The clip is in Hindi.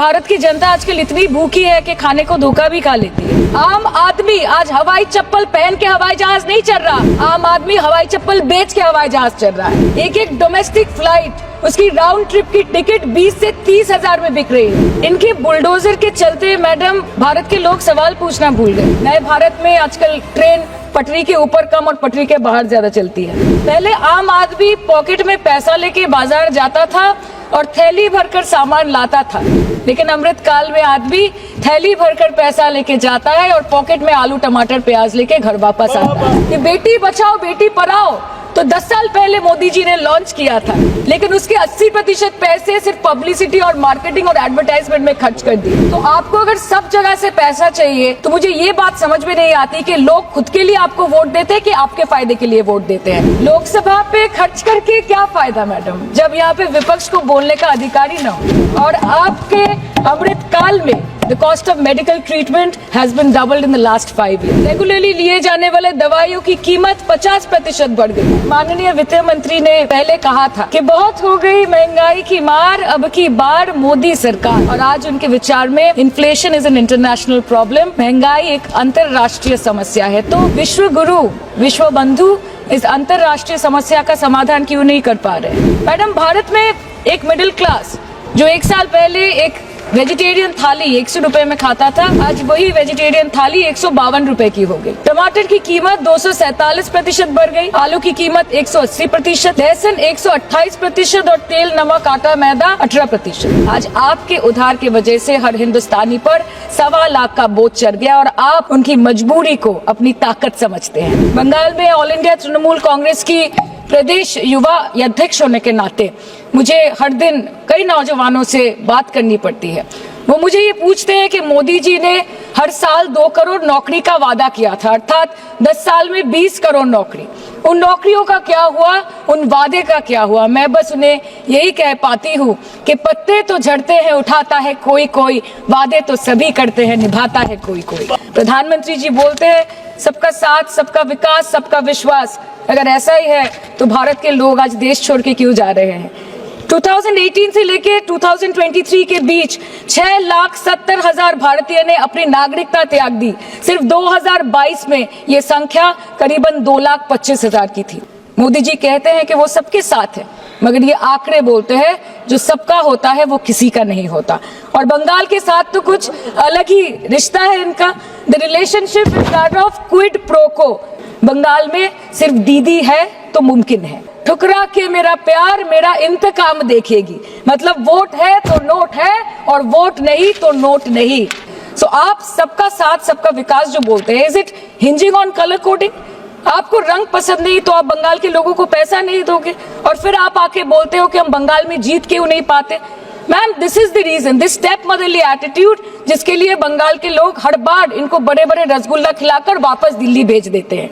भारत की जनता आजकल इतनी भूखी है कि खाने को धोखा भी खा लेती है। आम आदमी आज हवाई चप्पल पहन के हवाई जहाज नहीं चल रहा, आम आदमी हवाई चप्पल बेच के हवाई जहाज चल रहा है। एक एक डोमेस्टिक फ्लाइट उसकी राउंड ट्रिप की टिकट 20 से 30 हजार में बिक रही है। इनके बुलडोजर के चलते मैडम भारत के लोग सवाल पूछना भूल गए। नए भारत में आजकल ट्रेन पटरी के ऊपर कम और पटरी के बाहर ज्यादा चलती है। पहले आम आदमी पॉकेट में पैसा लेके बाजार जाता था और थैली भरकर सामान लाता था, लेकिन अमृत काल में आदमी थैली भरकर पैसा लेके जाता है और पॉकेट में आलू टमाटर प्याज लेके घर वापस आता है। ये बेटी बचाओ बेटी पढ़ाओ तो 10 साल पहले मोदी जी ने लॉन्च किया था, लेकिन उसके 80% पैसे सिर्फ पब्लिसिटी और मार्केटिंग और एडवर्टाइजमेंट में खर्च कर दिए। तो आपको अगर सब जगह से पैसा चाहिए तो मुझे ये बात समझ में नहीं आती कि लोग खुद के लिए आपको वोट देते हैं कि आपके फायदे के लिए वोट देते हैं। लोकसभा पे खर्च करके क्या फायदा मैडम, जब यहाँ पे विपक्ष को बोलने का अधिकार ही न हो। और आपके अमृत काल में The cost of medical treatment has been doubled in the last 5 years. Regularly लिए जाने वाले दवाइयों की कीमत 50% बढ़ गई। माननीय वित्त मंत्री ने पहले कहा था कि बहुत हो गई महंगाई की मार, अब की बार मोदी सरकार। और आज उनके विचार में inflation is an international problem, महंगाई एक अंतरराष्ट्रीय समस्या है। तो विश्व गुरु विश्व बंधु इस अंतरराष्ट्रीय समस्या का समाधान क्यों नहीं कर पा रहे? मैडम भारत में एक मिडिल क्लास जो 1 साल पहले एक वेजिटेरियन थाली 100 रुपए में खाता था, आज वही वेजिटेरियन थाली 152 रुपए की हो गई। टमाटर की कीमत 247% बढ़ गई, आलू की कीमत 180%, लहसुन 128% और तेल नमक आटा मैदा 18%। आज आपके उधार की वजह से हर हिंदुस्तानी पर 1.25 लाख का बोझ चढ़ गया और आप उनकी मजबूरी को अपनी ताकत समझते हैं। बंगाल में ऑल इंडिया तृणमूल कांग्रेस की प्रदेश युवा अध्यक्ष होने के नाते मुझे हर दिन कई नौजवानों से बात करनी पड़ती है। वो मुझे ये पूछते हैं कि मोदी जी ने हर साल 2 करोड़ नौकरी का वादा किया था, अर्थात 10 साल में 20 करोड़ नौकरी। उन नौकरियों का क्या हुआ, उन वादे का क्या हुआ? मैं बस उन्हें यही कह पाती हूँ कि पत्ते तो झड़ते हैं उठाता है कोई कोई, वादे तो सभी करते हैं निभाता है कोई कोई। प्रधानमंत्री जी बोलते हैं सबका साथ सबका विकास सबका विश्वास। अगर ऐसा ही है तो भारत के लोग आज देश छोड़ के क्यों जा रहे हैं? 2018 से लेके 2023 के बीच 6,70,000 भारतीय ने अपनी नागरिकता त्याग दी। सिर्फ 2022 में ये संख्या करीबन 2,25,000 की थी। मोदी जी कहते हैं कि वो सबके साथ है, मगर ये आंकड़े बोलते हैं जो सबका होता है वो किसी का नहीं होता। और बंगाल के साथ तो कुछ अलग ही रिश्ता है इनका। The relationship is that of quid pro को। बंगाल में सिर्फ दीदी है तो मुमकिन है, ठुकरा के मेरा प्यार मेरा इंतकाम देखेगी। मतलब वोट है तो नोट है और वोट नहीं तो नोट नहीं। सो आप सबका साथ सबका विकास जो बोलते हैं, is it hinging on colour coding? आपको रंग पसंद नहीं तो आप बंगाल के लोगों को पैसा नहीं दोगे और फिर आप आके बोलते हो कि हम बंगाल में जीत क्यों नहीं पाते? Ma'am this is the reason, this step motherly attitude, जिसके लिए बंगाल के लोग हर बार इनको बड़े बड़े रसगुल्ला खिलाकर वापस दिल्ली भेज देते हैं।